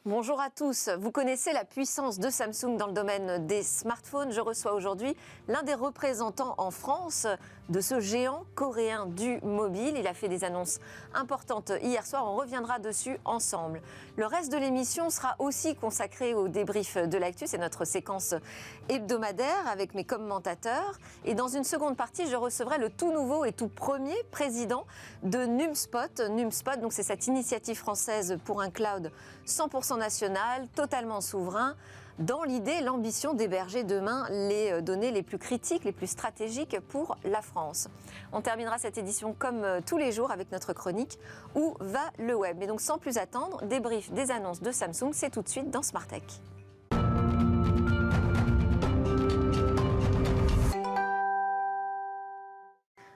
Bonjour à tous. Vous connaissez la puissance de Samsung dans le domaine des smartphones. Je reçois aujourd'hui l'un des représentants en France de ce géant coréen du mobile. Il a fait des annonces importantes hier soir. On reviendra dessus ensemble. Le reste de l'émission sera aussi consacré au débrief de l'actu. C'est notre séquence hebdomadaire avec mes commentateurs. Et dans une seconde partie, je recevrai le tout nouveau et tout premier président de NumSpot. NumSpot, donc c'est cette initiative française pour un cloud 100% national, totalement souverain, dans l'idée, l'ambition d'héberger demain les données les plus critiques, les plus stratégiques pour la France. On terminera cette édition comme tous les jours avec notre chronique « Où va le web ?» Mais donc sans plus attendre, débrief des annonces de Samsung, c'est tout de suite dans Smart Tech.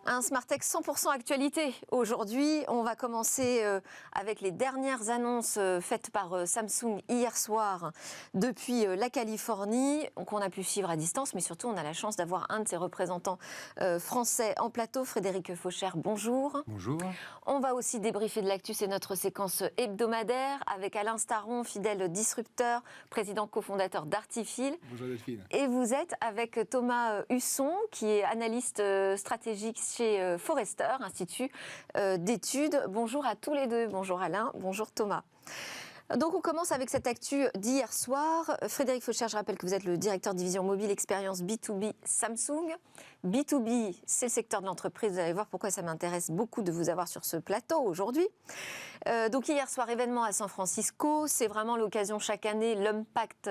Un Smart Tech 100% actualité. Aujourd'hui, on va commencer avec les dernières annonces faites par Samsung hier soir depuis la Californie, qu'on a pu suivre à distance, mais surtout on a la chance d'avoir un de ses représentants français en plateau, Frédéric Fauchère. Bonjour. Bonjour. On va aussi débriefer de l'actu, c'est notre séquence hebdomadaire avec Alain Staron, fidèle disrupteur, président cofondateur d'Artifil. Bonjour Delphine. Et vous êtes avec Thomas Husson, qui est analyste stratégique chez Forrester, Institut d'études. Bonjour à tous les deux. Bonjour Alain, bonjour Thomas. Donc on commence avec cette actu d'hier soir. Frédéric Fauchère, je rappelle que vous êtes le directeur division mobile expérience B2B Samsung. B2B, c'est le secteur de l'entreprise. Vous allez voir pourquoi ça m'intéresse beaucoup de vous avoir sur ce plateau aujourd'hui. Donc hier soir, événement à San Francisco. C'est vraiment l'occasion chaque année, l'impact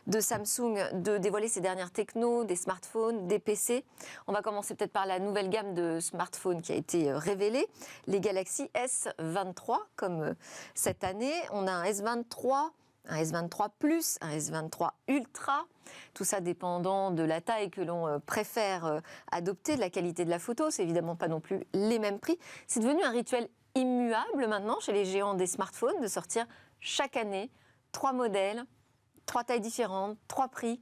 de Samsung de dévoiler ses dernières technos, des smartphones, des PC. On va commencer peut-être par la nouvelle gamme de smartphones qui a été révélée. Les Galaxy S23, comme cette année. On a un S23, un S23 Plus, un S23 Ultra, tout ça dépendant de la taille que l'on préfère adopter, de la qualité de la photo, c'est évidemment pas non plus les mêmes prix. C'est devenu un rituel immuable maintenant chez les géants des smartphones de sortir chaque année 3 modèles, 3 tailles différentes, 3 prix.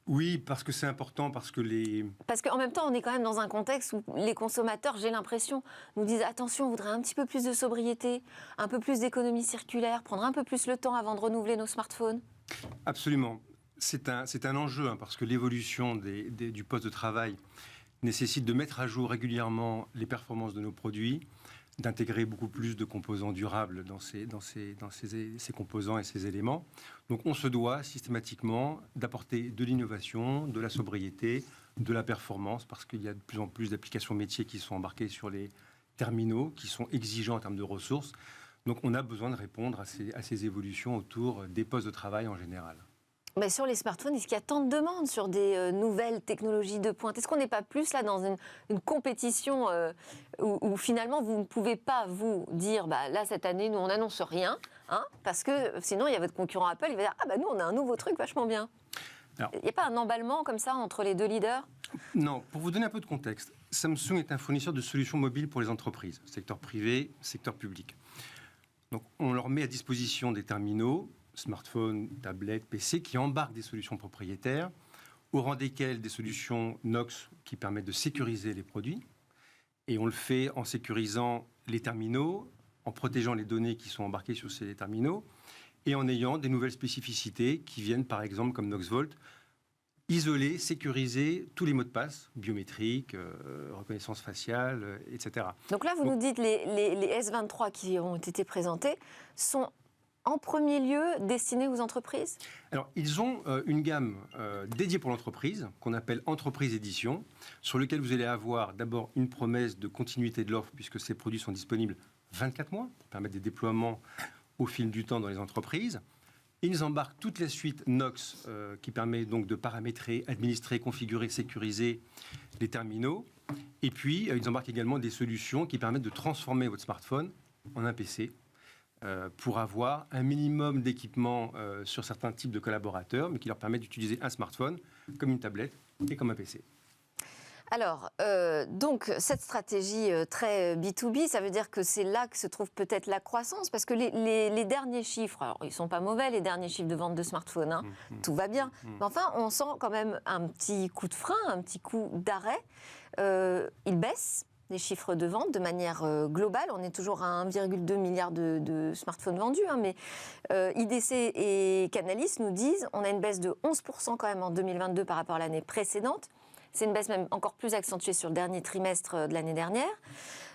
Oui, parce que c'est important, parce qu'en même temps, on est quand même dans un contexte où les consommateurs, j'ai l'impression, nous disent attention, on voudrait un petit peu plus de sobriété, un peu plus d'économie circulaire, prendre un peu plus le temps avant de renouveler nos smartphones. Absolument. C'est un enjeu, parce que l'évolution du poste de travail nécessite de mettre à jour régulièrement les performances de nos produits, d'intégrer beaucoup plus de composants durables dans ces composants et ces éléments. Donc on se doit systématiquement d'apporter de l'innovation, de la sobriété, de la performance, parce qu'il y a de plus en plus d'applications métiers qui sont embarquées sur les terminaux, qui sont exigeants en termes de ressources. Donc on a besoin de répondre à ces évolutions autour des postes de travail en général. Mais sur les smartphones, est-ce qu'il y a tant de demandes sur des nouvelles technologies de pointe? Est-ce qu'on n'est pas plus là dans une compétition où finalement vous ne pouvez pas vous dire là cette année nous on n'annonce rien, parce que sinon il y a votre concurrent Apple, il va dire nous on a un nouveau truc vachement bien. Alors, il n'y a pas un emballement comme ça entre les deux leaders? Non, pour vous donner un peu de contexte, Samsung est un fournisseur de solutions mobiles pour les entreprises, secteur privé, secteur public. Donc on leur met à disposition des terminaux, smartphones, tablettes, PC, qui embarquent des solutions propriétaires, au rang desquelles des solutions Knox qui permettent de sécuriser les produits. Et on le fait en sécurisant les terminaux, en protégeant les données qui sont embarquées sur ces terminaux, et en ayant des nouvelles spécificités qui viennent, par exemple, comme Knox Vault, isoler, sécuriser tous les mots de passe, biométriques, reconnaissance faciale, etc. Donc là, vous nous dites les S23 qui ont été présentés sont en premier lieu destinés aux entreprises? Alors, ils ont une gamme dédiée pour l'entreprise, qu'on appelle Entreprise Édition, sur lequel vous allez avoir d'abord une promesse de continuité de l'offre, puisque ces produits sont disponibles 24 mois, pour permettre des déploiements au fil du temps dans les entreprises. Ils embarquent toute la suite Knox, qui permet donc de paramétrer, administrer, configurer, sécuriser les terminaux. Et puis, ils embarquent également des solutions qui permettent de transformer votre smartphone en un PC, pour avoir un minimum d'équipement sur certains types de collaborateurs, mais qui leur permettent d'utiliser un smartphone comme une tablette et comme un PC. Alors, donc, cette stratégie très B2B, ça veut dire que c'est là que se trouve peut-être la croissance, parce que les derniers chiffres, alors ils ne sont pas mauvais, les derniers chiffres de vente de smartphones, tout va bien, mais enfin, on sent quand même un petit coup de frein, un petit coup d'arrêt. Ils baissent. des chiffres de vente de manière globale. On est toujours à 1,2 milliard de smartphones vendus, hein, mais IDC et Canalys nous disent on a une baisse de 11% quand même en 2022 par rapport à l'année précédente. C'est une baisse même encore plus accentuée sur le dernier trimestre de l'année dernière.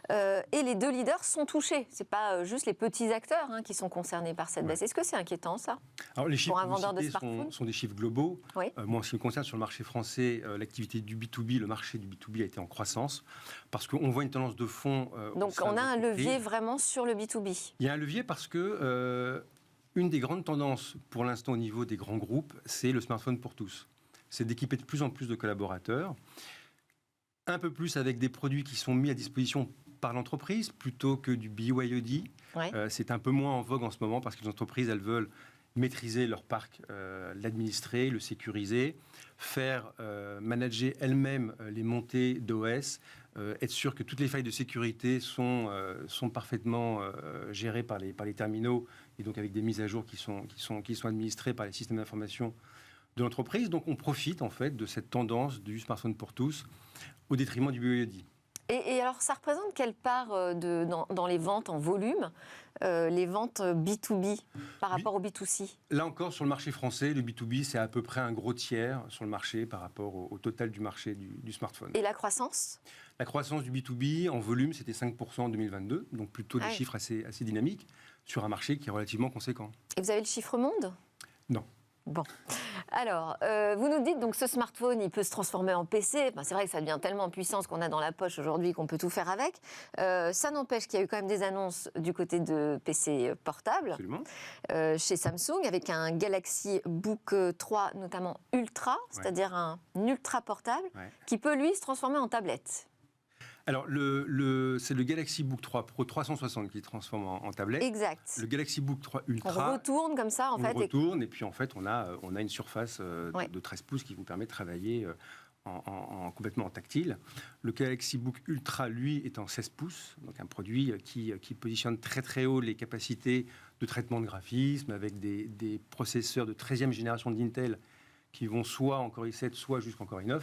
Et les deux leaders sont touchés. Ce n'est pas juste les petits acteurs qui sont concernés par cette baisse. Est-ce que c'est inquiétant, ça? Alors, les chiffres pour un vendeur de smartphones sont des chiffres globaux. Oui. Moi, en ce qui me concerne, sur le marché français, l'activité du B2B, le marché du B2B a été en croissance parce qu'on voit une tendance de fond. Donc, on a un levier vraiment sur le B2B. Il y a un levier parce que une des grandes tendances pour l'instant au niveau des grands groupes, c'est le smartphone pour tous. C'est d'équiper de plus en plus de collaborateurs, un peu plus avec des produits qui sont mis à disposition par l'entreprise plutôt que du BYOD. Ouais. C'est un peu moins en vogue en ce moment parce que les entreprises, elles veulent maîtriser leur parc, l'administrer, le sécuriser, faire manager elles-mêmes les montées d'OS, être sûr que toutes les failles de sécurité sont parfaitement gérées par les terminaux et donc avec des mises à jour qui sont administrées par les systèmes d'information de l'entreprise. Donc on profite en fait de cette tendance du smartphone pour tous au détriment du BYOD. Et alors, ça représente quelle part dans les ventes en volume, les ventes B2B par rapport au B2C? Là encore, sur le marché français, le B2B, c'est à peu près un gros tiers sur le marché par rapport au total du marché du smartphone. Et la croissance? La croissance du B2B en volume, c'était 5% en 2022, donc plutôt des chiffres assez dynamiques sur un marché qui est relativement conséquent. Et vous avez le chiffre monde? Non. Bon. Alors, vous nous dites donc ce smartphone, il peut se transformer en PC. C'est vrai que ça devient tellement puissant ce qu'on a dans la poche aujourd'hui qu'on peut tout faire avec. Ça n'empêche qu'il y a eu quand même des annonces du côté de PC portables. Absolument. Chez Samsung, avec un Galaxy Book 3, notamment Ultra, c'est-à-dire un ultra portable, qui peut lui se transformer en tablette. Alors, c'est le Galaxy Book 3 Pro 360 qui se transforme en tablette. Exact. Le Galaxy Book 3 Ultra... On retourne comme ça, en fait. On retourne, et puis en fait, on a une surface de 13 pouces qui vous permet de travailler complètement en tactile. Le Galaxy Book Ultra, lui, est en 16 pouces, donc un produit qui positionne très très haut les capacités de traitement de graphisme, avec des processeurs de 13e génération d'Intel qui vont soit en Core i7, soit jusqu'en Core i9.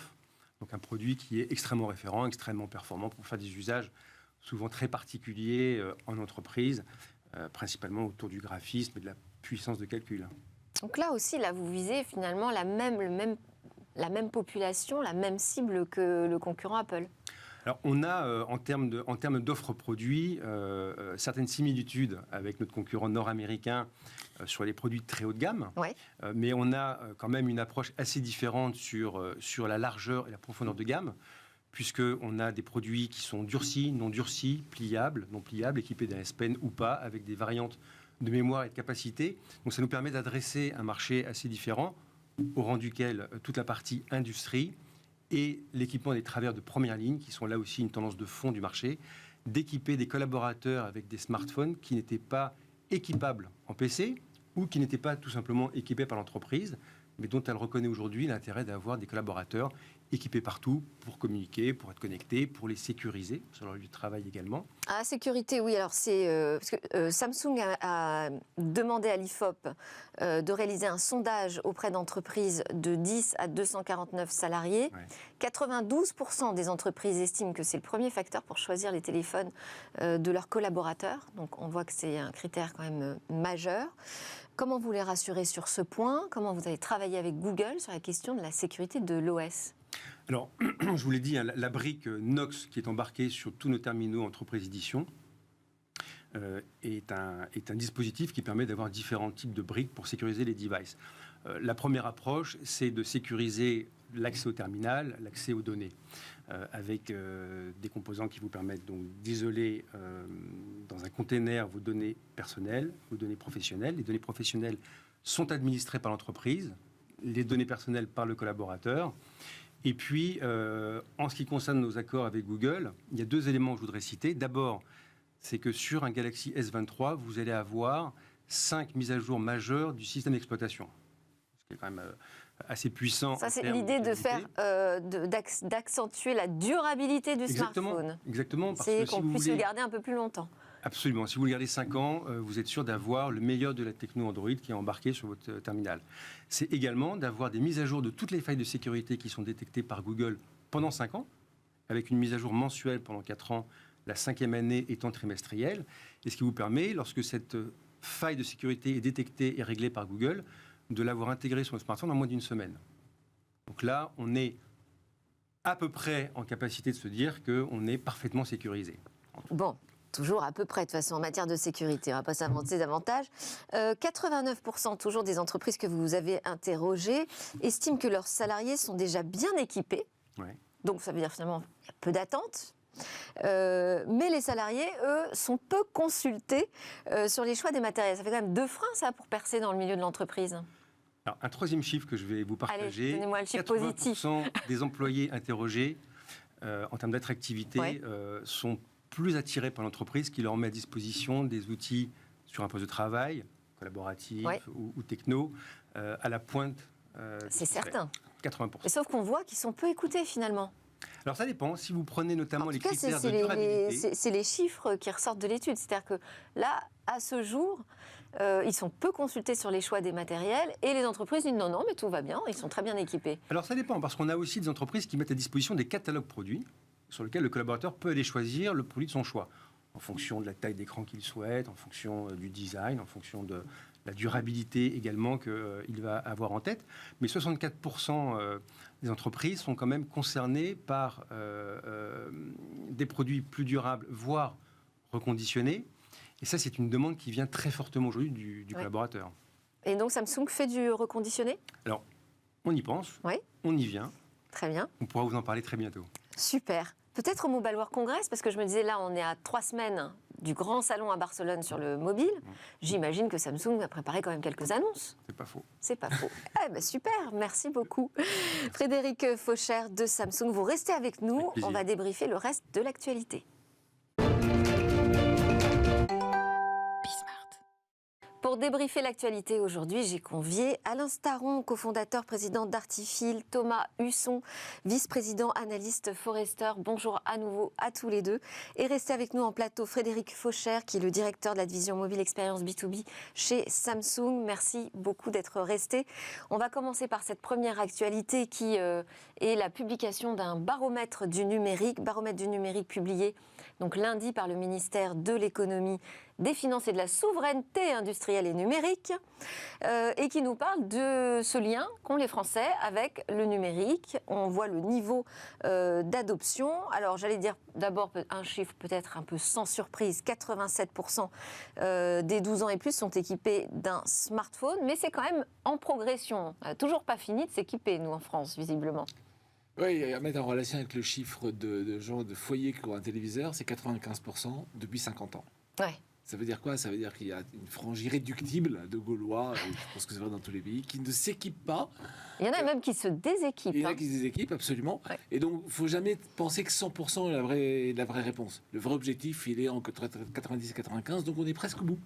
Donc un produit qui est extrêmement référent, extrêmement performant pour faire des usages souvent très particuliers en entreprise, principalement autour du graphisme et de la puissance de calcul. Donc là aussi, vous visez finalement la même population, la même cible que le concurrent Apple. Alors on a, en termes d'offres produits, certaines similitudes avec notre concurrent nord-américain sur les produits de très haut de gamme, mais on a quand même une approche assez différente sur la largeur et la profondeur de gamme, puisqu'on a des produits qui sont durcis, non durcis, pliables, non pliables, équipés d'un S Pen ou pas, avec des variantes de mémoire et de capacité. Donc ça nous permet d'adresser un marché assez différent, au rang duquel toute la partie industrie et l'équipement des travers de première ligne, qui sont là aussi une tendance de fond du marché, d'équiper des collaborateurs avec des smartphones qui n'étaient pas équipables en PC ou qui n'étaient pas tout simplement équipés par l'entreprise, mais dont elle reconnaît aujourd'hui l'intérêt d'avoir des collaborateurs équipés partout pour communiquer, pour être connectés, pour les sécuriser sur leur lieu de travail également. Ah, sécurité, oui. Alors, parce que Samsung a demandé à l'IFOP de réaliser un sondage auprès d'entreprises de 10 à 249 salariés. 92% des entreprises estiment que c'est le premier facteur pour choisir les téléphones de leurs collaborateurs. Donc, on voit que c'est un critère quand même majeur. Comment vous les rassurez sur ce point? Comment vous avez travaillé avec Google sur la question de la sécurité de l'OS? Alors, je vous l'ai dit, la brique Knox qui est embarquée sur tous nos terminaux Entreprise Édition est un dispositif qui permet d'avoir différents types de briques pour sécuriser les devices. La première approche, c'est de sécuriser l'accès au terminal, l'accès aux données, avec des composants qui vous permettent donc d'isoler dans un container vos données personnelles, vos données professionnelles. Les données professionnelles sont administrées par l'entreprise, les données personnelles par le collaborateur. Et puis, en ce qui concerne nos accords avec Google, il y a deux éléments que je voudrais citer. D'abord, c'est que sur un Galaxy S23, vous allez avoir 5 mises à jour majeures du système d'exploitation, ce qui est quand même assez puissant. Ça, c'est l'idée de faire, d'accentuer la durabilité du smartphone. Exactement. C'est qu'on puisse le garder un peu plus longtemps. Absolument. Si vous le gardez 5 ans, vous êtes sûr d'avoir le meilleur de la techno Android qui est embarqué sur votre terminal. C'est également d'avoir des mises à jour de toutes les failles de sécurité qui sont détectées par Google pendant 5 ans avec une mise à jour mensuelle pendant 4 ans, la 5e année étant trimestrielle, et ce qui vous permet, lorsque cette faille de sécurité est détectée et réglée par Google, de l'avoir intégrée sur le smartphone en moins d'1 semaine. Donc là, on est à peu près en capacité de se dire qu'on est parfaitement sécurisé. Bon, toujours à peu près, de toute façon, en matière de sécurité. On ne va pas s'inventer davantage. 89% toujours des entreprises que vous avez interrogées estiment que leurs salariés sont déjà bien équipés. Ouais. Donc, ça veut dire finalement qu'il y a peu d'attentes. Mais les salariés, eux, sont peu consultés sur les choix des matériels. Ça fait quand même 2 freins, ça, pour percer dans le milieu de l'entreprise. Alors, un 3e chiffre que je vais vous partager. Allez, donnez-moi le chiffre 80% positif. des employés interrogés, en termes d'attractivité, Ouais. sont plus attirés par l'entreprise qui leur met à disposition des outils sur un poste de travail, collaboratif Ouais. ou techno, à la pointe. C'est certain. 80%. Et sauf qu'on voit qu'ils sont peu écoutés, finalement. Alors ça dépend. Si vous prenez notamment En les tout cas, critères de durabilité. c'est les chiffres qui ressortent de l'étude. C'est-à-dire que là, à ce jour, ils sont peu consultés sur les choix des matériels et les entreprises disent non, mais tout va bien, ils sont très bien équipés. Alors ça dépend, parce qu'on a aussi des entreprises qui mettent à disposition des catalogues produits sur lesquels le collaborateur peut aller choisir le produit de son choix, en fonction de la taille d'écran qu'il souhaite, en fonction du design, en fonction de la durabilité également qu'il va avoir en tête. Mais 64% des entreprises sont quand même concernées par des produits plus durables, voire reconditionnés. Et ça, c'est une demande qui vient très fortement aujourd'hui du collaborateur. Et donc Samsung fait du reconditionné ? Alors, on y pense, Oui. on y vient. Très bien. On pourra vous en parler très bientôt. Super. Peut-être au Mobile World Congress, parce que je me disais, là, on est à 3 semaines du grand salon à Barcelone sur le mobile. J'imagine que Samsung a préparé quand même quelques annonces. C'est pas faux. C'est pas faux. Eh ben super, merci beaucoup. Frédéric Faucher de Samsung, vous restez avec nous. Avec plaisir. On va débriefer le reste de l'actualité. Pour débriefer l'actualité aujourd'hui, j'ai convié Alain Staron, cofondateur, président d'Artifil, Thomas Husson, vice-président analyste Forrester. Bonjour à nouveau à tous les deux. Et restez avec nous en plateau Frédéric Faucher, qui est le directeur de la division mobile expérience B2B chez Samsung. Merci beaucoup d'être resté. On va commencer par cette première actualité qui est la publication d'un baromètre du numérique publié donc lundi par le ministère de l'économie, des finances et de la souveraineté industrielle et numérique, et qui nous parle de ce lien qu'ont les Français avec le numérique. On voit le niveau d'adoption. Alors j'allais dire d'abord un chiffre peut-être un peu sans surprise, 87% des 12 ans et plus sont équipés d'un smartphone, mais c'est quand même en progression. Toujours pas fini de s'équiper, nous en France, visiblement. Oui, à mettre en relation avec le chiffre de gens de foyers qui ont un téléviseur, c'est 95% depuis 50 ans. Ouais. Ça veut dire quoi? Ça veut dire qu'il y a une frange irréductible de Gaulois, et je pense que c'est vrai dans tous les pays, qui ne s'équipent pas. Il y en a même qui se déséquipent. Il y en a qui se déséquipent, absolument. Ouais. Et donc, il ne faut jamais penser que 100% est la vraie réponse. Le vrai objectif, il est entre 90 et 95, donc on est presque au bout.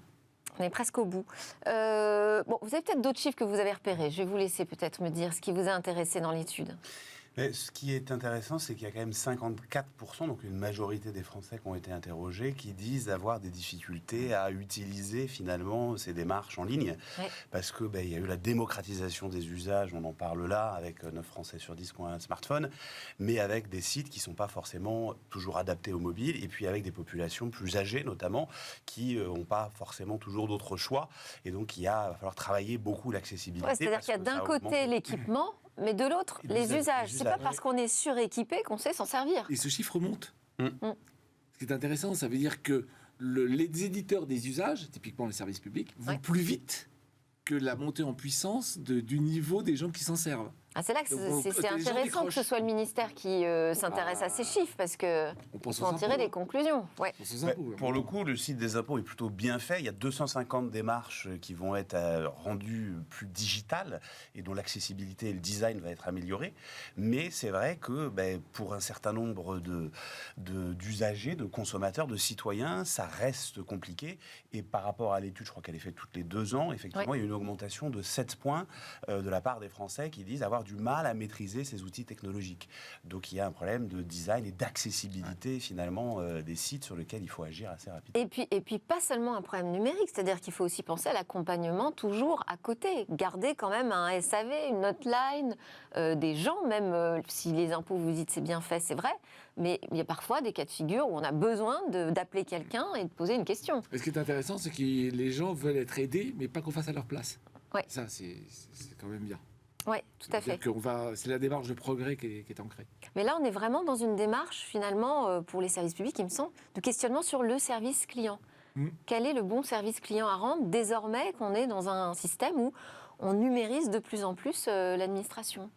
On est presque au bout. Bon, vous avez peut-être d'autres chiffres que vous avez repérés. Je vais vous laisser peut-être me dire ce qui vous a intéressé dans l'étude. Mais ce qui est intéressant, c'est qu'il y a quand même 54%, donc une majorité des Français qui ont été interrogés, qui disent avoir des difficultés à utiliser finalement ces démarches en ligne. Ouais. Parce que il y a eu la démocratisation des usages, on en parle là, avec 9 Français sur 10 qui ont un smartphone, mais avec des sites qui ne sont pas forcément toujours adaptés au mobile, et puis avec des populations plus âgées notamment, qui n'ont pas forcément toujours d'autres choix. Et donc il va falloir travailler beaucoup l'accessibilité. Ouais, c'est-à-dire qu'il y a d'un côté l'équipement, mais de l'autre, les usages. C'est pas parce qu'on est suréquipé qu'on sait s'en servir. Et ce chiffre monte. Mm. Ce qui est intéressant, ça veut dire que les éditeurs des usages, typiquement les services publics, vont plus vite que la montée en puissance du niveau des gens qui s'en servent. Ah, c'est là que Donc, c'est les gens intéressant que décrochent. ce soit le ministère qui s'intéresse à ces chiffres, parce que On pense faut aux en tirer impôts. des conclusions. Ouais. Pour ces impôts, Pour le coup, le site des impôts est plutôt bien fait. Il y a 250 démarches qui vont être rendues plus digitales et dont l'accessibilité et le design va être amélioré. Mais c'est vrai que pour un certain nombre d'usagers, de consommateurs, de citoyens, ça reste compliqué. Et par rapport à l'étude, je crois qu'elle est faite toutes les 2 ans, effectivement, il y a une augmentation de 7 points de la part des Français qui disent avoir du mal à maîtriser ces outils technologiques. Donc il y a un problème de design et d'accessibilité finalement des sites sur lesquels il faut agir assez rapidement. Et puis pas seulement un problème numérique, c'est-à-dire qu'il faut aussi penser à l'accompagnement toujours à côté, garder quand même un SAV, une hotline, des gens, même si les impôts, vous dites c'est bien fait, c'est vrai, mais il y a parfois des cas de figure où on a besoin d'appeler quelqu'un et de poser une question. Et ce qui est intéressant, c'est que les gens veulent être aidés, mais pas qu'on fasse à leur place. Ouais. Ça, c'est quand même bien. Oui, tout à fait. C'est la démarche de progrès qui est ancrée. Mais là, on est vraiment dans une démarche, finalement, pour les services publics, il me semble, de questionnement sur le service client. Quel est le bon service client à rendre désormais qu'on est dans un système où on numérise de plus en plus l'administration?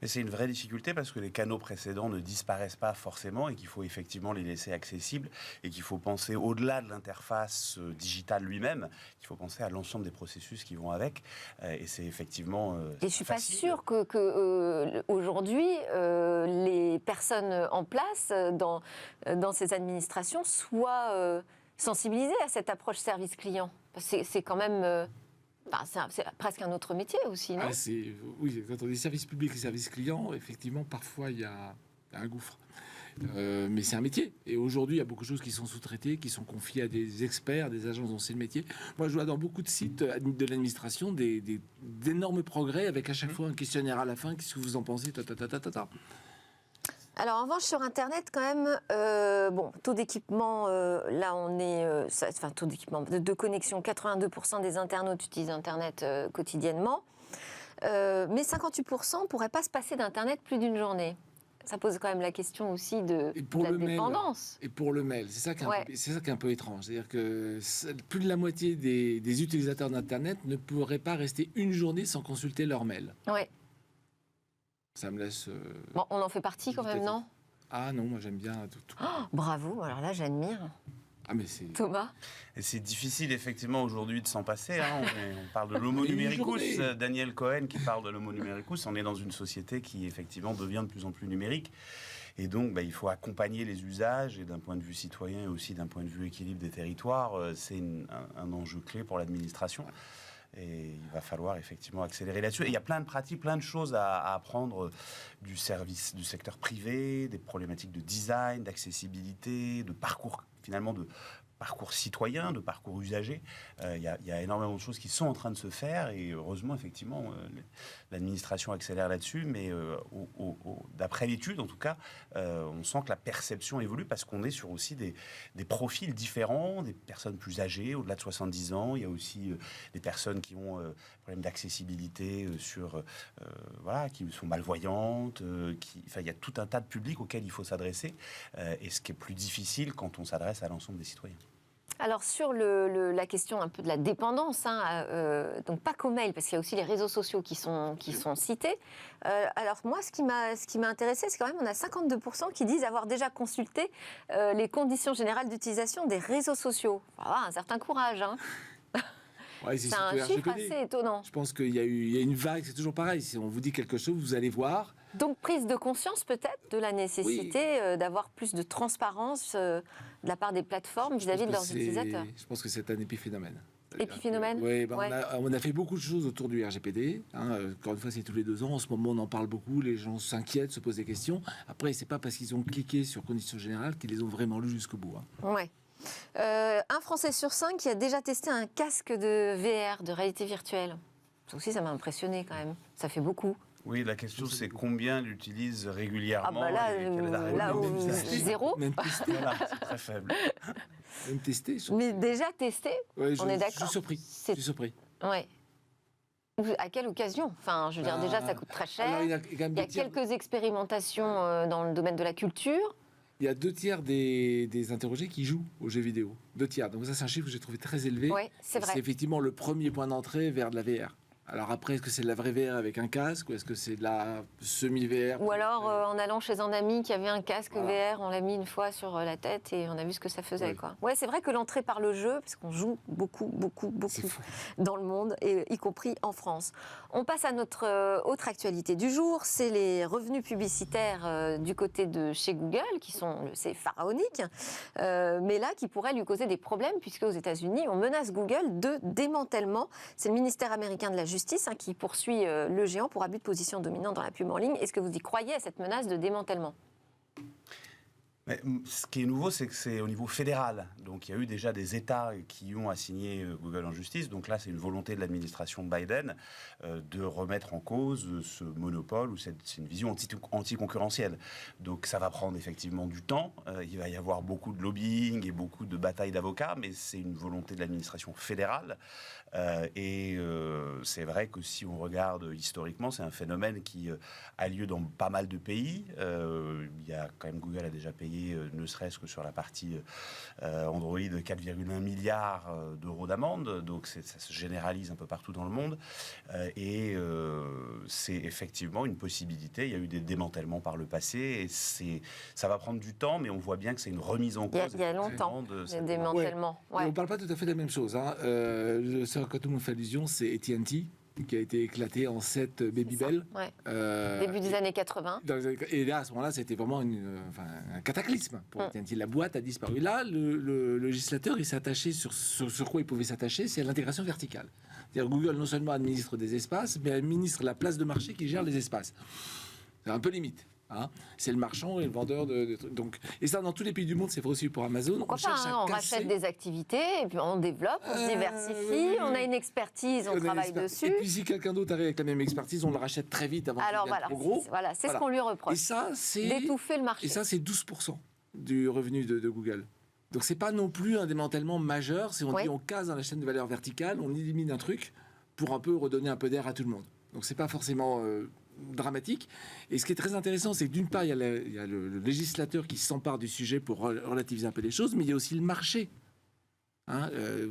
Mais c'est une vraie difficulté parce que les canaux précédents ne disparaissent pas forcément et qu'il faut effectivement les laisser accessibles et qu'il faut penser au-delà de l'interface digitale lui-même, qu'il faut penser à l'ensemble des processus qui vont avec. Et c'est effectivement et je ne suis pas facile. sûre qu'aujourd'hui, les personnes en place dans ces administrations soient sensibilisées à cette approche service client. C'est quand même... c'est presque un autre métier aussi, non? Oui, quand on dit service public et service client, effectivement, parfois il y a un gouffre. Mais c'est un métier. Et aujourd'hui, il y a beaucoup de choses qui sont sous-traitées, qui sont confiées à des experts, des agences dont c'est le métier. Moi, je vois dans beaucoup de sites de l'administration d'énormes progrès avec à chaque fois un questionnaire à la fin. Qu'est-ce que vous en pensez? Alors, en revanche, sur Internet, quand même, taux d'équipement, là, on est... taux d'équipement, de connexion, 82% des internautes utilisent Internet quotidiennement. Mais 58% ne pourraient pas se passer d'Internet plus d'une journée. Ça pose quand même la question aussi de la dépendance. Et pour le mail, c'est ça qui est un peu étrange. C'est-à-dire que plus de la moitié des utilisateurs d'Internet ne pourraient pas rester une journée sans consulter leur mail. Ouais. Ça me laisse... Bon, on en fait partie quand même, non? Ah non, moi j'aime bien tout. Oh, bravo, alors là j'admire. Ah mais c'est... Thomas? Et c'est difficile effectivement aujourd'hui de s'en passer. Hein. On parle de l'homo numericus. Daniel Cohen qui parle de l'homo numericus. On est dans une société qui effectivement devient de plus en plus numérique. Et donc, il faut accompagner les usages, et d'un point de vue citoyen et aussi d'un point de vue équilibre des territoires, c'est un enjeu clé pour l'administration. Et il va falloir effectivement accélérer là-dessus. Et il y a plein de pratiques, plein de choses à apprendre du secteur privé, des problématiques de design, d'accessibilité, de parcours, finalement, de parcours citoyen, de parcours usager. Il y a énormément de choses qui sont en train de se faire et heureusement, effectivement, l'administration accélère là-dessus. Mais d'après l'étude, en tout cas, on sent que la perception évolue parce qu'on est sur aussi des profils différents, des personnes plus âgées, au-delà de 70 ans. Il y a aussi des personnes qui ont problème d'accessibilité qui sont malvoyantes. Il y a tout un tas de publics auxquels il faut s'adresser. Et ce qui est plus difficile quand on s'adresse à l'ensemble des citoyens. Alors sur la question un peu de la dépendance, donc pas qu'au mail, parce qu'il y a aussi les réseaux sociaux qui sont cités. Alors moi, ce qui m'a intéressé, c'est quand même on a 52% qui disent avoir déjà consulté les conditions générales d'utilisation des réseaux sociaux. Voilà, un certain courage. Ouais, c'est un chiffre assez étonnant. Je pense qu'il y a une vague, c'est toujours pareil. Si on vous dit quelque chose, vous allez voir. Donc prise de conscience peut-être de la nécessité d'avoir plus de transparence de la part des plateformes vis-à-vis de leurs utilisateurs. Je pense que c'est un épiphénomène. Épiphénomène? Oui, on a fait beaucoup de choses autour du RGPD. Encore une fois, c'est tous les 2 ans. En ce moment, on en parle beaucoup. Les gens s'inquiètent, se posent des questions. Après, c'est pas parce qu'ils ont cliqué sur Conditions Générales qu'ils les ont vraiment lues jusqu'au bout. Ouais. Un Français sur 5 qui a déjà testé un casque de VR, de réalité virtuelle. Ça aussi, ça m'a impressionné quand même. Ça fait beaucoup. Oui, la question c'est combien l'utilisent régulièrement. Là, zéro. Même testé. Voilà, c'est très faible. Même testé. Mais déjà testé, ouais, on est d'accord. Je suis surpris. Ouais. À quelle occasion? Enfin, je veux dire, déjà, ça coûte très cher. Alors, il y a quelques expérimentations dans le domaine de la culture. Il y a 2 tiers des interrogés qui jouent aux jeux vidéo. 2 tiers. Donc ça, c'est un chiffre que j'ai trouvé très élevé. Oui, c'est vrai. C'est effectivement le premier point d'entrée vers de la VR. Alors après, est-ce que c'est de la vraie VR avec un casque ou est-ce que c'est de la semi-VR? Ou alors, en allant chez un ami qui avait un casque VR, on l'a mis une fois sur la tête et on a vu ce que ça faisait. Ouais, c'est vrai que l'entrée par le jeu, parce qu'on joue beaucoup dans le monde, et y compris en France. On passe à notre autre actualité du jour, c'est les revenus publicitaires du côté de chez Google, c'est pharaonique, mais là, qui pourraient lui causer des problèmes, puisque aux États-Unis, on menace Google de démantèlement. C'est le ministère américain de la Justice justice qui poursuit le géant pour abus de position dominante dans la pub en ligne. Est-ce que vous y croyez à cette menace de démantèlement ? Mais ce qui est nouveau, c'est que c'est au niveau fédéral. Donc il y a eu déjà des États qui ont assigné Google en justice. Donc là, c'est une volonté de l'administration Biden de remettre en cause ce monopole, ou c'est une vision anticoncurrentielle. Donc ça va prendre effectivement du temps. Il va y avoir beaucoup de lobbying et beaucoup de batailles d'avocats, mais c'est une volonté de l'administration fédérale. C'est vrai que si on regarde historiquement, c'est un phénomène qui a lieu dans pas mal de pays. Il y a quand même, Google a déjà payé, ne serait-ce que sur la partie Android, 4,1 milliards d'euros d'amende. Donc ça se généralise un peu partout dans le monde. C'est effectivement une possibilité. Il y a eu des démantèlements par le passé. Et ça va prendre du temps, mais on voit bien que c'est une remise en cause. Il y a longtemps, des démantèlements. Ouais. On ne parle pas tout à fait de la même chose. Ce que tout le monde fait allusion, c'est AT&T, qui a été éclaté en 7 Babybel. Ouais. Début des années 80. Et là, à ce moment-là, c'était vraiment un cataclysme pour AT&T. La boîte a disparu. Là, le législateur, il s'est attaché sur quoi il pouvait s'attacher, c'est à l'intégration verticale. C'est-à-dire Google non seulement administre des espaces, mais administre la place de marché qui gère les espaces. C'est un peu limite. C'est le marchand et le vendeur de trucs. Donc, et ça, dans tous les pays du monde, c'est vrai aussi pour Amazon. Pourquoi pas, on rachète des activités, et puis on développe, on se diversifie, on a une expertise, on travaille dessus. Et puis si quelqu'un d'autre arrive avec la même expertise, on le rachète très vite avant qu'il devienne trop gros. Voilà, c'est ce qu'on lui reproche. Et ça, c'est d'étouffer le marché. Et ça, c'est 12% du revenu de Google. Donc c'est pas non plus un démantèlement majeur. Si on dit on case dans la chaîne de valeur verticale, on élimine un truc pour un peu redonner un peu d'air à tout le monde. Donc c'est pas forcément dramatique. Et ce qui est très intéressant, c'est que d'une part, il y a le législateur qui s'empare du sujet pour relativiser un peu les choses, mais il y a aussi le marché. Vous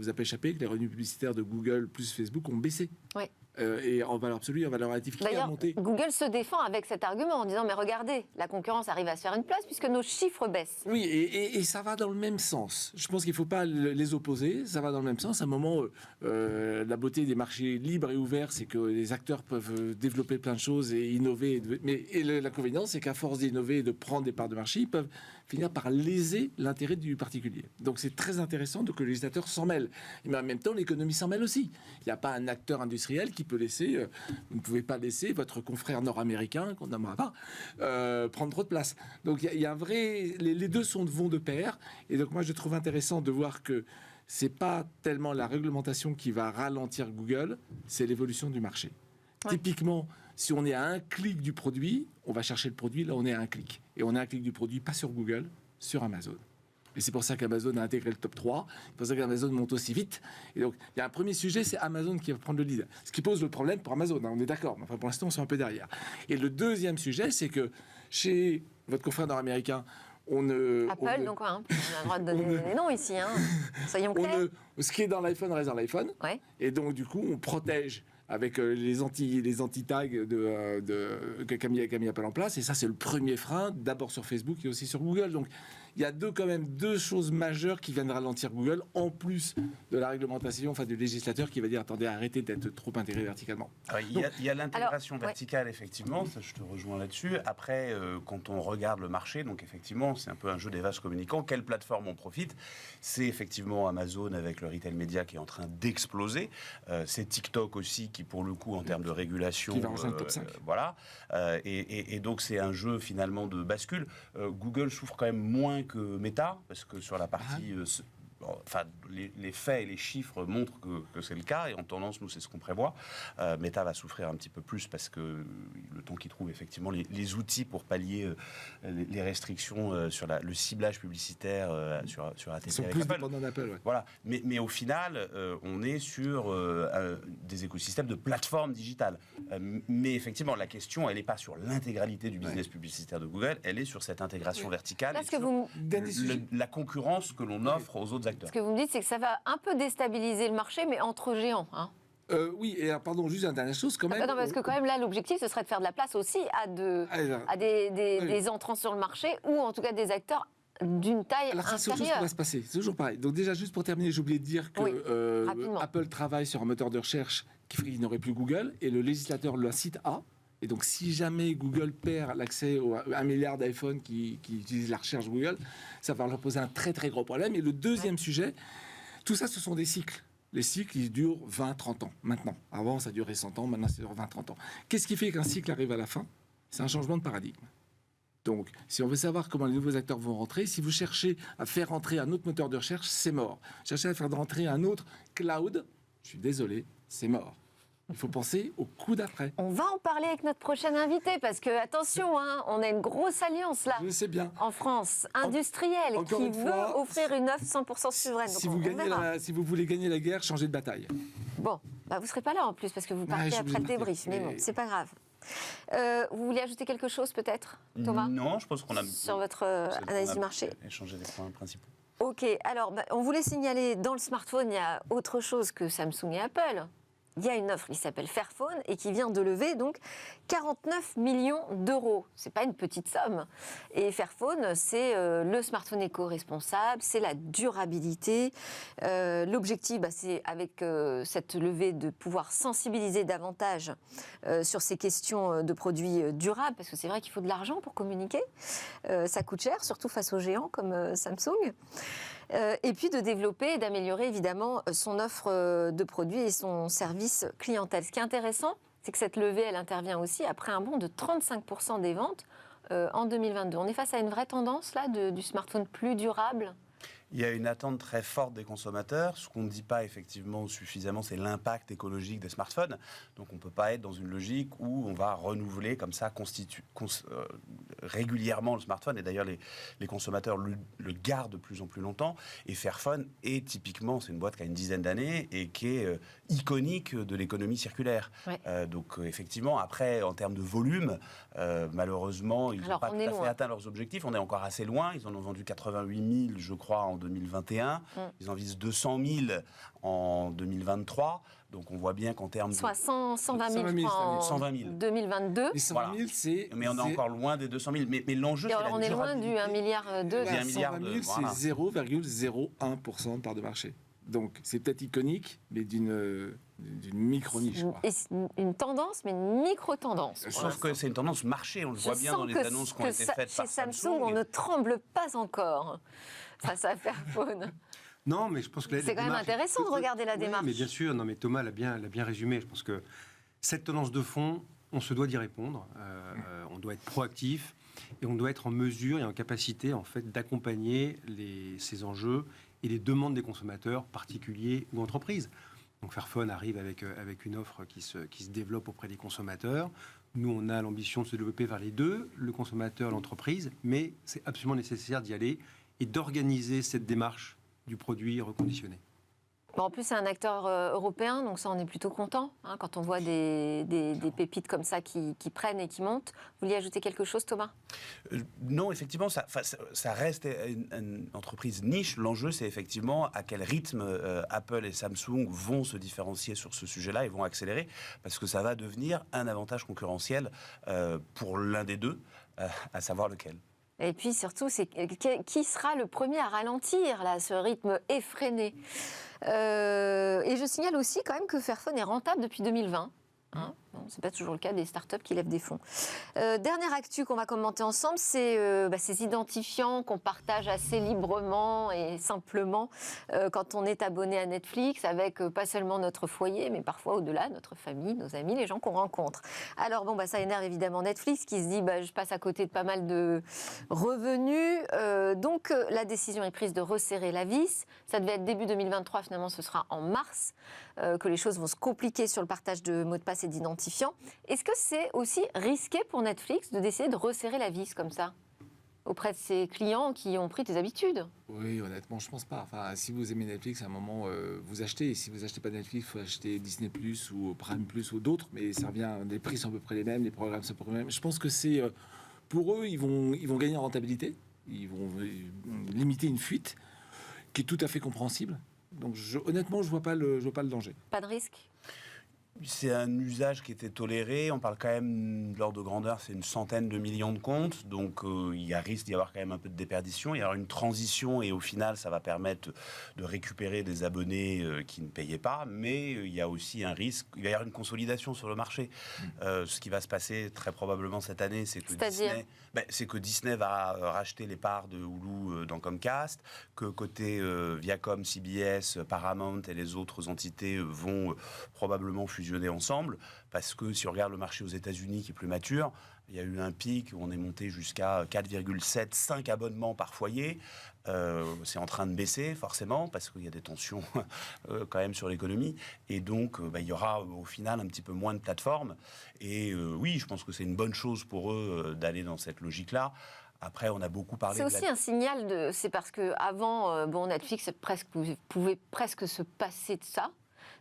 avez pas échappé que les revenus publicitaires de Google plus Facebook ont baissé. Oui. Et en valeur absolue et en valeur relative, qui a monté. Google se défend avec cet argument en disant mais regardez, la concurrence arrive à se faire une place puisque nos chiffres baissent. Oui, et ça va dans le même sens. Je pense qu'il ne faut pas les opposer, ça va dans le même sens. À un moment, la beauté des marchés libres et ouverts, c'est que les acteurs peuvent développer plein de choses et innover. Et l'inconvénient, c'est qu'à force d'innover et de prendre des parts de marché, ils peuvent finir par léser l'intérêt du particulier. Donc c'est très intéressant que le législateur s'en mêle. Mais en même temps, l'économie s'en mêle aussi. Il n'y a pas un acteur industriel qui peut laisser, vous ne pouvez pas laisser votre confrère nord-américain, qu'on n'aimera pas, prendre trop de place. Donc il y a un vrai... Les deux vont de pair. Et donc moi, je trouve intéressant de voir que c'est pas tellement la réglementation qui va ralentir Google, c'est l'évolution du marché. Ouais. Typiquement, si on est à un clic du produit, on va chercher le produit, là on est à un clic. Et on est à un clic du produit, pas sur Google, sur Amazon. Et c'est pour ça qu'Amazon a intégré le top 3, c'est pour ça qu'Amazon monte aussi vite. Et donc, il y a un premier sujet, c'est Amazon qui va prendre le lead. Ce qui pose le problème pour Amazon, on est d'accord, mais enfin, pour l'instant, on est un peu derrière. Et le deuxième sujet, c'est que chez votre confrère nord-américain, Apple, donc on a le droit de donner des noms ici, soyons clairs. Ce qui est dans l'iPhone reste dans l'iPhone. Ouais. Et donc, du coup, on protège avec les anti-tags qu'a mis Apple en place. Et ça, c'est le premier frein, d'abord sur Facebook et aussi sur Google. Donc, il y a quand même deux choses majeures qui viennent ralentir Google, en plus de la réglementation, du législateur qui va dire, attendez, arrêtez d'être trop intégré verticalement. Il y a l'intégration verticale, effectivement, ça je te rejoins là-dessus. Après, quand on regarde le marché, donc effectivement, c'est un peu un jeu des vases communicants. Quelle plateforme on profite? C'est effectivement Amazon avec le retail média qui est en train d'exploser. C'est TikTok aussi qui, pour le coup, en termes de régulation... Qui va rejoindre le top 5. Voilà. Et donc, c'est un jeu, finalement, de bascule. Google souffre quand même moins que Meta, parce que sur la partie... les faits et les chiffres montrent que c'est le cas, et en tendance, nous, c'est ce qu'on prévoit. Meta va souffrir un petit peu plus parce que le temps qu'il trouve effectivement les outils pour pallier les restrictions sur le ciblage publicitaire sur ATT. Ils sont plus dépendants d'Apple. Ouais. Voilà. Mais au final, on est sur des écosystèmes de plateformes digitales. Mais effectivement, la question, elle n'est pas sur l'intégralité du business publicitaire de Google, elle est sur cette intégration verticale, et sur la concurrence que l'on offre aux autres acteurs. Ce que vous me dites, c'est que ça va un peu déstabiliser le marché, mais entre géants. Oui, et pardon, juste une dernière chose quand même. Non, parce que quand même là, l'objectif, ce serait de faire de la place aussi à des entrants sur le marché, ou en tout cas des acteurs d'une taille Alors ça, c'est autre chose inférieure. qui va se passer, c'est toujours pareil. Donc déjà, juste pour terminer, j'ai oublié de dire que Apple travaille sur un moteur de recherche qui n'aurait plus Google, et le législateur l'incite à. Et donc, si jamais Google perd l'accès à 1 milliard d'iPhone qui utilisent la recherche Google, ça va leur poser un très très gros problème. Et le deuxième sujet, tout ça, ce sont des cycles. les cycles, ils durent 20-30 ans, maintenant. Avant, ça durait 100 ans, maintenant, ça dure 20-30 ans. Qu'est-ce qui fait qu'un cycle arrive à la fin? C'est un changement de paradigme. Donc, si on veut savoir comment les nouveaux acteurs vont rentrer, si vous cherchez à faire rentrer un autre moteur de recherche, c'est mort. Cherchez à faire rentrer un autre cloud, je suis désolé, c'est mort. Il faut penser au coup d'après. On va en parler avec notre prochaine invité parce que, attention, hein, on a une grosse alliance là. Je sais bien. En France, industrielle, Encore qui une veut fois, offrir une offre 100% souveraine. Donc Si on verra. vous voulez gagner la guerre, changez de bataille. Bon, bah vous ne serez pas là en plus parce que vous partez je suis après le obligé de débrief, mais partir. bon, c'est pas grave. Vous voulez ajouter quelque chose peut-être, Thomas, Non, je pense qu'on a sur votre analyse du marché? échangé les points principaux. Ok, alors on voulait signaler, dans le smartphone, il y a autre chose que Samsung et Apple. Il y a une offre qui s'appelle Fairphone et qui vient de lever donc 49 millions d'euros. C'est pas une petite somme. Et Fairphone, c'est le smartphone éco-responsable, c'est la durabilité. L'objectif, c'est avec cette levée de pouvoir sensibiliser davantage sur ces questions de produits durables, parce que c'est vrai qu'il faut de l'argent pour communiquer. Ça coûte cher, surtout face aux géants comme Samsung. Et puis de développer et d'améliorer évidemment son offre de produits et son service clientèle. Ce qui est intéressant, c'est que cette levée, elle intervient aussi après un bond de 35% des ventes en 2022. On est face à une vraie tendance là du smartphone plus durable. Il y a une attente très forte des consommateurs. Ce qu'on ne dit pas effectivement suffisamment, c'est l'impact écologique des smartphones. Donc on ne peut pas être dans une logique où on va renouveler comme ça régulièrement le smartphone. Et d'ailleurs, les consommateurs le gardent de plus en plus longtemps. Et Fairphone est typiquement, c'est une boîte qui a une dizaine d'années et qui est iconique de l'économie circulaire. Ouais. Donc effectivement, après, en termes de volume, malheureusement, ils n'ont pas tout à fait atteint leurs objectifs. On est encore assez loin. Ils en ont vendu 88 000, je crois, en 2021. Ils en visent 200 000 en 2023. Donc on voit bien qu'en termes de... Soit 120 000 en 2022. Et 120 000, c'est... Mais on est encore loin des 200 000. Mais l'enjeu, c'est la on est loin du 1,2 milliard. 120 000, c'est 0,01% de part de marché. Donc c'est peut-être iconique, mais d'une micro-niche. Et une tendance, mais une micro-tendance. Sauf que c'est une tendance marché, on le voit bien dans les annonces qui ont été faites par Samsung. Chez Samsung, on et... ne tremble pas encore face à Fairphone. Non, mais je pense que c'est quand même intéressant de regarder la démarche. Mais bien sûr, non, mais Thomas l'a bien résumé. Je pense que cette tendance de fond, on se doit d'y répondre. On doit être proactif et on doit être en mesure et en capacité en fait d'accompagner ces enjeux et les demandes des consommateurs, particuliers ou entreprises. Donc Fairphone arrive avec une offre qui se développe auprès des consommateurs. Nous, on a l'ambition de se développer vers les deux, le consommateur, l'entreprise, mais c'est absolument nécessaire d'y aller et d'organiser cette démarche du produit reconditionné. Bon, en plus, c'est un acteur européen, donc ça, on est plutôt content quand on voit des pépites comme ça qui prennent et qui montent. Vous vouliez ajouter quelque chose, Thomas ? Non, effectivement, ça reste une entreprise niche. L'enjeu, c'est effectivement à quel rythme Apple et Samsung vont se différencier sur ce sujet-là et vont accélérer, parce que ça va devenir un avantage concurrentiel pour l'un des deux, à savoir lequel. Et puis surtout, c'est qui sera le premier à ralentir là, ce rythme effréné. Et je signale aussi quand même que Fairphone est rentable depuis 2020. Bon, ce n'est pas toujours le cas des startups qui lèvent des fonds. Dernière actu qu'on va commenter ensemble, c'est ces identifiants qu'on partage assez librement et simplement quand on est abonné à Netflix, avec pas seulement notre foyer, mais parfois au-delà, notre famille, nos amis, les gens qu'on rencontre. Alors ça énerve évidemment Netflix qui se dit je passe à côté de pas mal de revenus. Donc la décision est prise de resserrer la vis. Ça devait être début 2023, finalement ce sera en mars que les choses vont se compliquer sur le partage de mots de passe et d'identifiants. Est-ce que c'est aussi risqué pour Netflix de décider de resserrer la vis comme ça auprès de ses clients qui ont pris des habitudes? Oui, honnêtement, je pense pas. Enfin, si vous aimez Netflix, à un moment, vous achetez. Et si vous achetez pas Netflix, il faut acheter Disney+, ou Prime+, ou d'autres. Mais ça revient, les prix sont à peu près les mêmes, les programmes sont à peu près les mêmes. Je pense que c'est... pour eux, ils vont gagner en rentabilité. Ils vont limiter une fuite qui est tout à fait compréhensible. Donc, honnêtement, je vois pas le danger. Pas de risque? C'est un usage qui était toléré. On parle quand même, de l'ordre de grandeur, c'est une centaine de millions de comptes. Donc, il y a risque d'y avoir quand même un peu de déperdition. Il y aura une transition et au final, ça va permettre de récupérer des abonnés qui ne payaient pas. Mais il y a aussi un risque. Il va y avoir une consolidation sur le marché. Ce qui va se passer très probablement cette année, c'est que Disney va racheter les parts de Hulu dans Comcast, que côté Viacom, CBS, Paramount et les autres entités vont probablement fusionner ensemble, parce que si on regarde le marché aux États-Unis qui est plus mature, il y a eu un pic où on est monté jusqu'à 4,75 abonnements par foyer. C'est en train de baisser forcément parce qu'il y a des tensions quand même sur l'économie, et donc il y aura au final un petit peu moins de plateformes. Et oui, je pense que c'est une bonne chose pour eux d'aller dans cette logique-là. Après, on a beaucoup parlé. C'est aussi un signal c'est parce que avant, Netflix pouvait presque se passer de ça,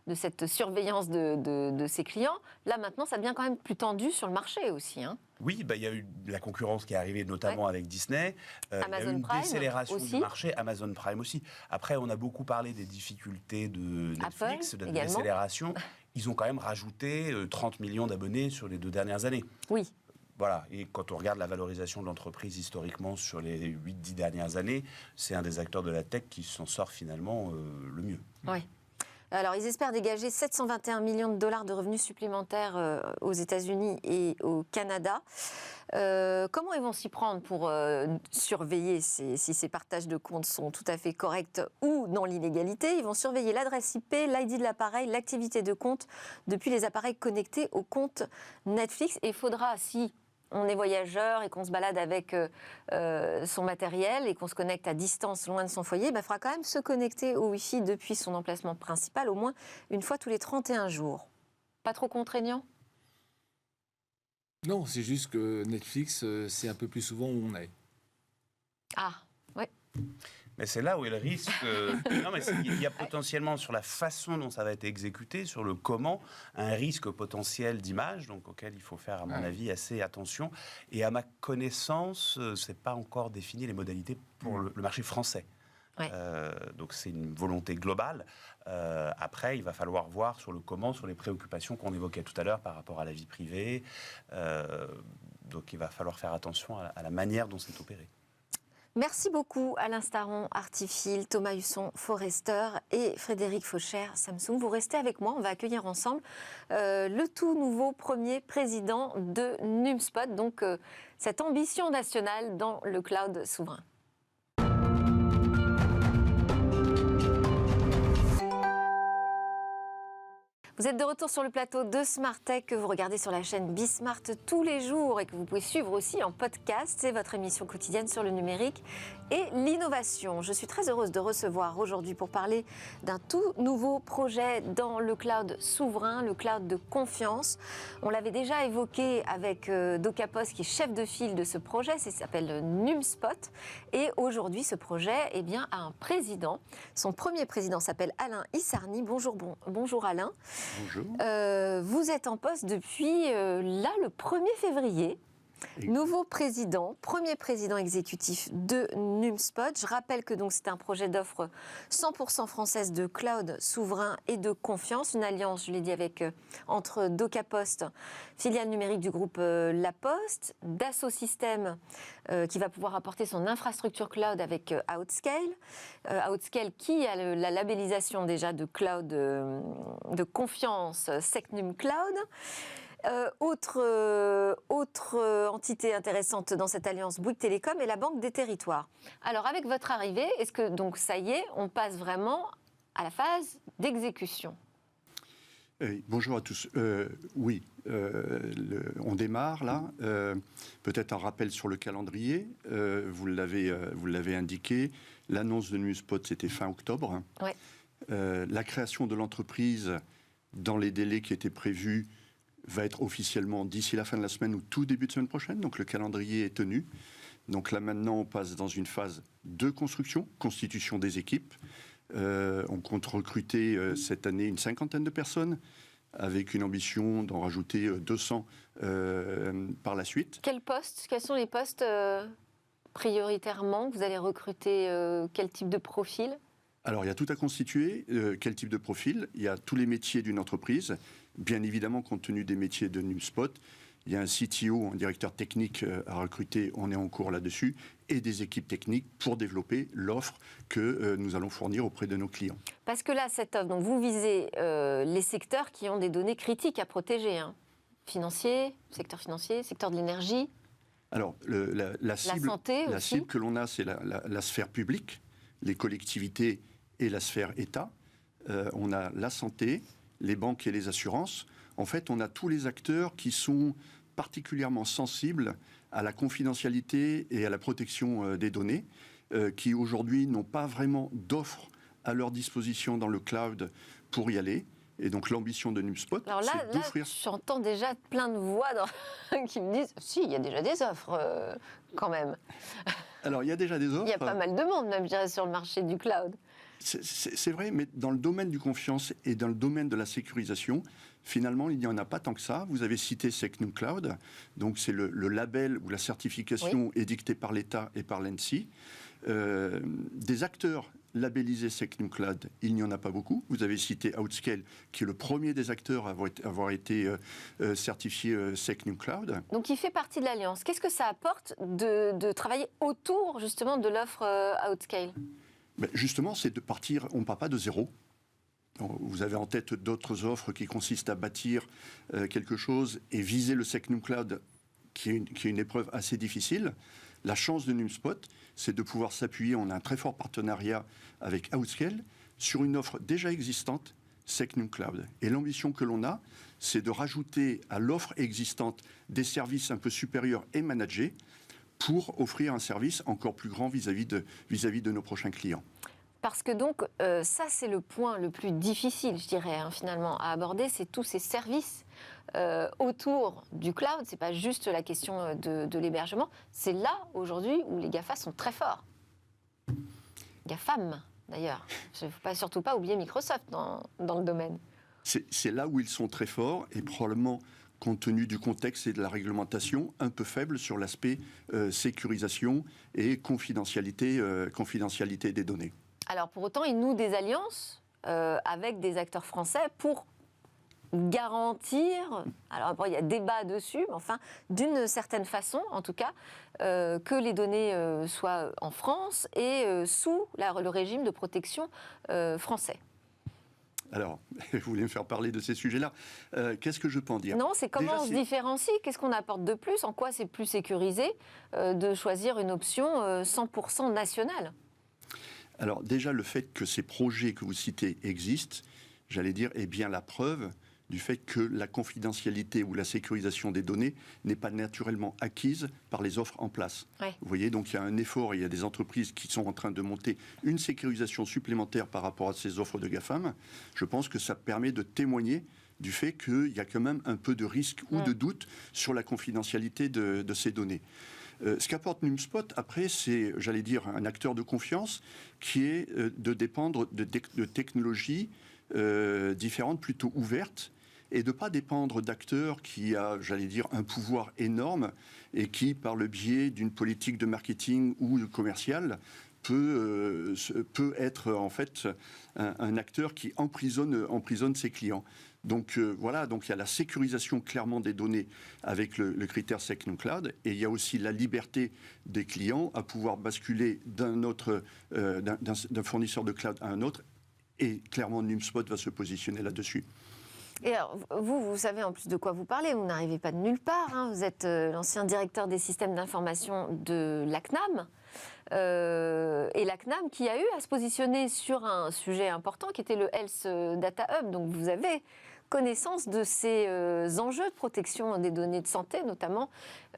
de cette surveillance de ses clients. Là, maintenant, ça devient quand même plus tendu sur le marché aussi. Hein. Oui, il y a eu la concurrence qui est arrivée notamment avec Disney. Il y a eu une décélération du marché, Amazon Prime aussi. Après, on a beaucoup parlé des difficultés de Netflix, de la décélération. Ils ont quand même rajouté 30 millions d'abonnés sur les 2 dernières années. Oui. Voilà, et quand on regarde la valorisation de l'entreprise historiquement sur les 8-10 dernières années, c'est un des acteurs de la tech qui s'en sort finalement le mieux. Oui. Alors, ils espèrent dégager 721 millions de dollars de revenus supplémentaires aux États-Unis et au Canada. Comment ils vont s'y prendre pour surveiller si ces partages de comptes sont tout à fait corrects ou dans l'illégalité? Ils vont surveiller l'adresse IP, l'ID de l'appareil, l'activité de compte depuis les appareils connectés au compte Netflix. Et il faudra, si on est voyageur et qu'on se balade avec son matériel et qu'on se connecte à distance loin de son foyer, il faudra quand même se connecter au Wi-Fi depuis son emplacement principal au moins une fois tous les 31 jours. Pas trop contraignant ? Non, c'est juste que Netflix, c'est un peu plus souvent où on est. Ah, oui. Mais c'est là où est le risque. Non, mais il y a potentiellement sur la façon dont ça va être exécuté, sur le comment, un risque potentiel d'image, donc auquel il faut faire, à mon avis, assez attention. Et à ma connaissance, c'est pas encore défini les modalités pour le marché français. Ouais. Donc c'est une volonté globale. Après, il va falloir voir sur le comment, sur les préoccupations qu'on évoquait tout à l'heure par rapport à la vie privée. Donc il va falloir faire attention à la manière dont c'est opéré. Merci beaucoup Alain Staron, Artifil, Thomas Husson, Forrester et Frédéric Faucher, Samsung. Vous restez avec moi, on va accueillir ensemble le tout nouveau premier président de NumSpot, donc cette ambition nationale dans le cloud souverain. Vous êtes de retour sur le plateau de Smart Tech que vous regardez sur la chaîne Bismart tous les jours et que vous pouvez suivre aussi en podcast. C'est votre émission quotidienne sur le numérique et l'innovation. Je suis très heureuse de recevoir aujourd'hui pour parler d'un tout nouveau projet dans le cloud souverain, le cloud de confiance. On l'avait déjà évoqué avec Docapos qui est chef de file de ce projet, ça s'appelle NumSpot. Et aujourd'hui, ce projet a un président. Son premier président s'appelle Alain Issarni. Bonjour Alain. Bonjour. Vous êtes en poste depuis le 1er février. Nouveau président, premier président exécutif de NumSpot. Je rappelle que donc c'est un projet d'offre 100% française de cloud souverain et de confiance. Une alliance, je l'ai dit, entre Docapost, filiale numérique du groupe La Poste, Dassault Systèmes, qui va pouvoir apporter son infrastructure cloud avec Outscale. Outscale qui a la labellisation déjà de cloud de confiance SecNum Cloud. Autre entité intéressante dans cette alliance, Bouygues Télécom et la Banque des Territoires. Alors avec votre arrivée, est-ce que donc ça y est, on passe vraiment à la phase d'exécution ? Bonjour à tous. Oui, on démarre là. Peut-être un rappel sur le calendrier. Vous l'avez indiqué. L'annonce de NumSpot, c'était fin octobre. Ouais. La création de l'entreprise dans les délais qui étaient prévus va être officiellement d'ici la fin de la semaine ou tout début de semaine prochaine. Donc le calendrier est tenu. Donc là maintenant, on passe dans une phase de construction, constitution des équipes. On compte recruter cette année une 50aine de personnes avec une ambition d'en rajouter 200 par la suite. Quels sont les postes prioritairement que vous allez recruter? Quel type de profil? Alors, il y a tout à constituer. Quel type de profil? Il y a tous les métiers d'une entreprise. Bien évidemment, compte tenu des métiers de NumSpot, il y a un CTO, un directeur technique à recruter, on est en cours là-dessus, et des équipes techniques pour développer l'offre que nous allons fournir auprès de nos clients. Parce que là, cette offre, donc vous visez les secteurs qui ont des données critiques à protéger. Financier, secteur de l'énergie. Alors, la cible, santé la aussi. cible que l'on a, c'est la sphère publique, les collectivités et la sphère État. On a la santé, les banques et les assurances. En fait, on a tous les acteurs qui sont particulièrement sensibles à la confidentialité et à la protection des données, qui aujourd'hui n'ont pas vraiment d'offres à leur disposition dans le cloud pour y aller. Et donc l'ambition de NumSpot, Alors là, c'est d'offrir... j'entends déjà plein de voix qui me disent « Si, il y a déjà des offres, quand même. Alors, il y a déjà des » offres. Il y a pas mal de monde, même, je dirais, sur le marché du cloud. C'est vrai, mais dans le domaine du confiance et dans le domaine de la sécurisation, finalement, il n'y en a pas tant que ça. Vous avez cité SecNumCloud, donc c'est le label ou la certification édictée par l'État et par l'ANSSI. Des acteurs labellisés SecNumCloud, il n'y en a pas beaucoup. Vous avez cité Outscale, qui est le premier des acteurs à avoir été certifié SecNumCloud. Donc il fait partie de l'Alliance. Qu'est-ce que ça apporte de travailler autour, justement, de l'offre Outscale ? Ben justement, c'est de partir, on ne part pas de zéro. Vous avez en tête d'autres offres qui consistent à bâtir quelque chose et viser le SecNumCloud, qui est une épreuve assez difficile. La chance de NumSpot, c'est de pouvoir s'appuyer, on a un très fort partenariat avec Outscale, sur une offre déjà existante, SecNumCloud. Et l'ambition que l'on a, c'est de rajouter à l'offre existante des services un peu supérieurs et managés, pour offrir un service encore plus grand vis-à-vis de nos prochains clients. Parce que donc, ça c'est le point le plus difficile, je dirais, finalement, à aborder, c'est tous ces services autour du cloud. C'est pas juste la question de l'hébergement, c'est là, aujourd'hui, où les GAFA sont très forts. GAFAM, d'ailleurs. Il ne faut surtout pas oublier Microsoft dans le domaine. C'est là où ils sont très forts, et probablement, compte tenu du contexte et de la réglementation, un peu faible sur l'aspect sécurisation et confidentialité des données. Alors pour autant, ils nouent des alliances avec des acteurs français pour garantir, alors après il y a débat dessus, mais enfin d'une certaine façon en tout cas, que les données soient en France et sous le régime de protection français. Alors, vous voulez me faire parler de ces sujets-là. Qu'est-ce que je peux en dire ? Non, c'est comment déjà, on se différencie, qu'est-ce qu'on apporte de plus, en quoi c'est plus sécurisé de choisir une option 100% nationale. Alors déjà, le fait que ces projets que vous citez existent, j'allais dire, est bien la preuve du fait que la confidentialité ou la sécurisation des données n'est pas naturellement acquise par les offres en place. Ouais. Vous voyez, donc il y a un effort, il y a des entreprises qui sont en train de monter une sécurisation supplémentaire par rapport à ces offres de GAFAM. Je pense que ça permet de témoigner du fait qu'il y a quand même un peu de risque ou de doute sur la confidentialité de ces données. Ce qu'apporte NumSpot, après, c'est, j'allais dire, un acteur de confiance qui est de dépendre de technologies différentes, plutôt ouvertes, et de ne pas dépendre d'acteurs qui a, j'allais dire, un pouvoir énorme et qui, par le biais d'une politique de marketing ou de commercial, peut être en fait un acteur qui emprisonne ses clients. Donc voilà, donc il y a la sécurisation clairement des données avec le critère SecNumCloud, et il y a aussi la liberté des clients à pouvoir basculer d'un fournisseur de cloud à un autre, et clairement NumSpot va se positionner là-dessus. Et alors, vous savez en plus de quoi vous parlez, vous n'arrivez pas de nulle part, hein. Vous êtes l'ancien directeur des systèmes d'information de la CNAM, et la CNAM qui a eu à se positionner sur un sujet important qui était le Health Data Hub, donc vous avez connaissance de ces enjeux de protection des données de santé, notamment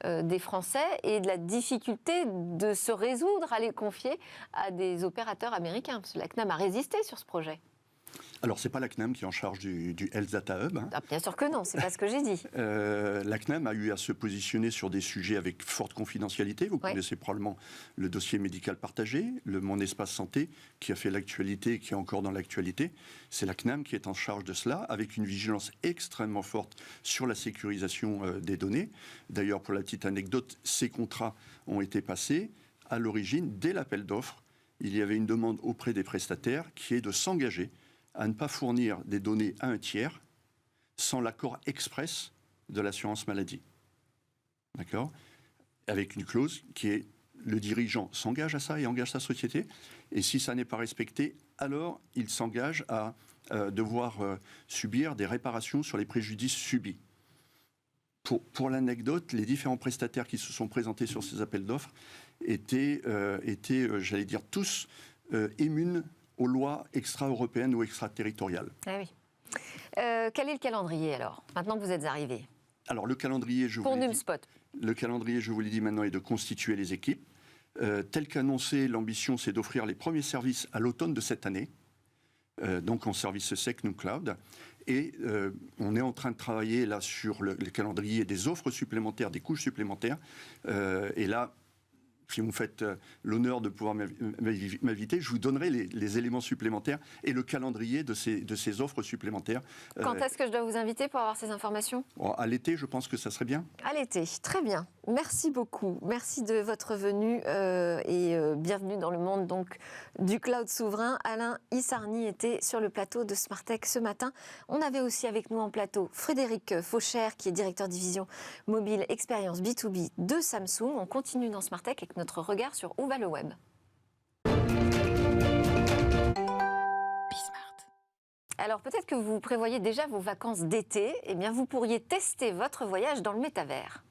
des Français, et de la difficulté de se résoudre à les confier à des opérateurs américains, parce que la CNAM a résisté sur ce projet. Alors, ce n'est pas la CNAM qui est en charge du Health Data Hub. Hein. Ah, bien sûr que non, c'est pas ce que j'ai dit. La CNAM a eu à se positionner sur des sujets avec forte confidentialité. Vous connaissez probablement le dossier médical partagé, le Mon Espace Santé, qui a fait l'actualité et qui est encore dans l'actualité. C'est la CNAM qui est en charge de cela, avec une vigilance extrêmement forte sur la sécurisation des données. D'ailleurs, pour la petite anecdote, ces contrats ont été passés. À l'origine, dès l'appel d'offres, il y avait une demande auprès des prestataires qui est de s'engager à ne pas fournir des données à un tiers sans l'accord express de l'assurance maladie. D'accord ? Avec une clause qui est le dirigeant s'engage à ça et engage sa société. Et si ça n'est pas respecté, alors il s'engage à devoir subir des réparations sur les préjudices subis. Pour l'anecdote, les différents prestataires qui se sont présentés sur ces appels d'offres étaient j'allais dire, tous immunes aux lois extra-européennes ou extraterritoriales. Ah oui. Quel est le calendrier alors, maintenant que vous êtes arrivé? Alors le calendrier, je Pour vous l'ai dit. Numspot. Le calendrier, je vous l'ai dit maintenant, est de constituer les équipes. Tel qu'annoncé, l'ambition, c'est d'offrir les premiers services à l'automne de cette année, donc en service sec NumCloud. Et on est en train de travailler là sur le calendrier des offres supplémentaires, des couches supplémentaires. Et là, si vous me faites l'honneur de pouvoir m'inviter, je vous donnerai les éléments supplémentaires et le calendrier de ces offres supplémentaires. Quand est-ce que je dois vous inviter pour avoir ces informations? À l'été, je pense que ça serait bien. À l'été, très bien. Merci beaucoup. Merci de votre venue et bienvenue dans le monde donc, du cloud souverain. Alain Issarni était sur le plateau de Smartech ce matin. On avait aussi avec nous en plateau Frédéric Faucher, qui est directeur division mobile expérience B2B de Samsung. On continue dans Smartech avec notre regard sur où va le web. Alors peut-être que vous prévoyez déjà vos vacances d'été. Eh bien, vous pourriez tester votre voyage dans le métavers.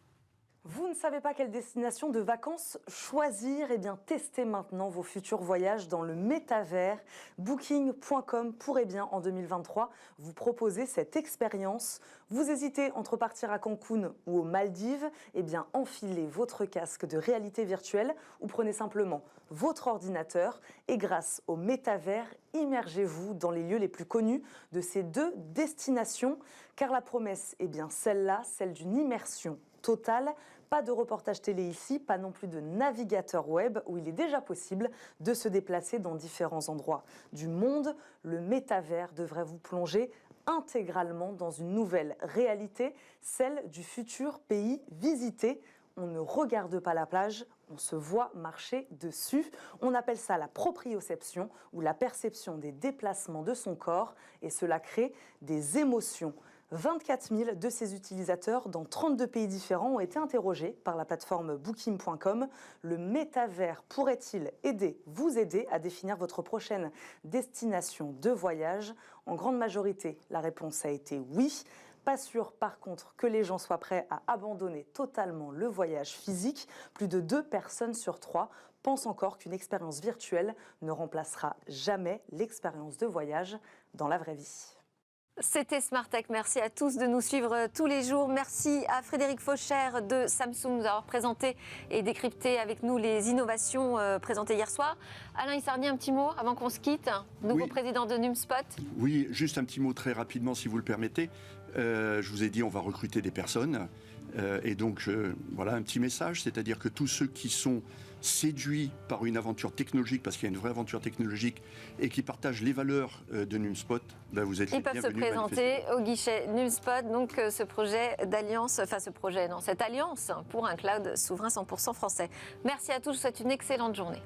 Vous ne savez pas quelle destination de vacances choisir? Eh bien, testez maintenant vos futurs voyages dans le métavers. Booking.com pourrait bien, en 2023, vous proposer cette expérience. Vous hésitez entre partir à Cancun ou aux Maldives? Eh bien, enfilez votre casque de réalité virtuelle ou prenez simplement votre ordinateur et grâce au métavers, immergez-vous dans les lieux les plus connus de ces deux destinations. Car la promesse est bien celle-là, celle d'une immersion totale. Pas de reportage télé ici, pas non plus de navigateur web où il est déjà possible de se déplacer dans différents endroits du monde. Le métavers devrait vous plonger intégralement dans une nouvelle réalité, celle du futur pays visité. On ne regarde pas la plage, on se voit marcher dessus. On appelle ça la proprioception ou la perception des déplacements de son corps et cela crée des émotions. 24 000 de ces utilisateurs dans 32 pays différents ont été interrogés par la plateforme Booking.com. Le métavers pourrait-il vous aider à définir votre prochaine destination de voyage? En grande majorité, la réponse a été oui. Pas sûr par contre que les gens soient prêts à abandonner totalement le voyage physique. Plus de 2 personnes sur 3 pensent encore qu'une expérience virtuelle ne remplacera jamais l'expérience de voyage dans la vraie vie. C'était Smartech. Merci à tous de nous suivre tous les jours. Merci à Frédéric Faucher de Samsung de nous avoir présenté et décrypté avec nous les innovations présentées hier soir. Alain Issarni, un petit mot avant qu'on se quitte, nouveau président de Numspot. Oui, juste un petit mot très rapidement si vous le permettez. Je vous ai dit on va recruter des personnes. Et donc, voilà un petit message, c'est-à-dire que tous ceux qui sont séduits par une aventure technologique, parce qu'il y a une vraie aventure technologique, et qui partagent les valeurs de Numspot, ben vous êtes les bienvenus. Ils peuvent se présenter au guichet Numspot, donc ce projet d'alliance, cette alliance pour un cloud souverain 100% français. Merci à tous, je vous souhaite une excellente journée.